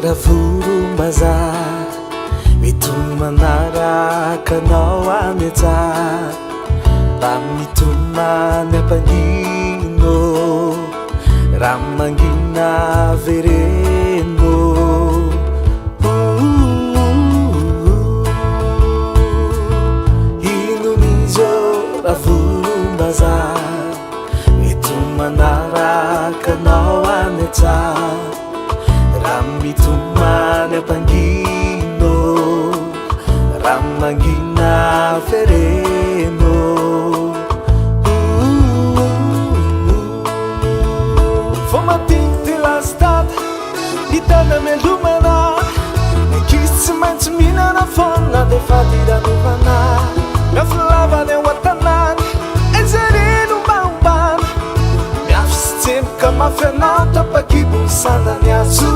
ravorombazaha mitony manarakanao ametsah raha mitomany ampangino raha mangina vereno inomizo ravorombazaha mitony manarakanao ametsah raha mitomany ampangino raha mangina vereno hitana melomana nakisy tsy maintsy mihinana fona defa tiranovana miafilavany ao an-tanany ezereno mbaombana miafy sy tsemboka mafy anao tapakibony sandany azo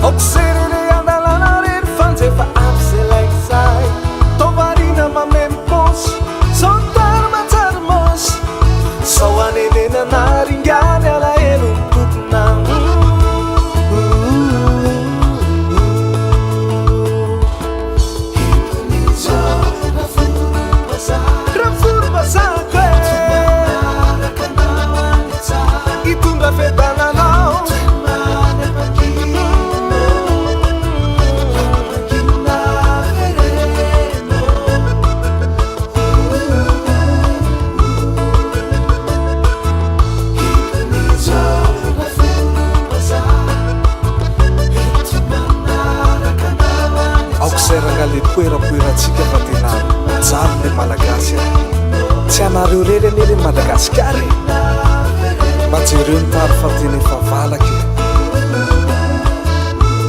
oserere andalana rery fanjefa amzelaizay tovarina mamemposy sotara matsary mosy sao anenenana ringany alaelo mitotonamo ravorobazako itondra fedananao serangale poerapoeratsika fa tena jalo le malagasy tsy anareo rery anele madagasikary mba jereo nitary fa tena efa valaky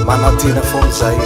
manatena fon'izay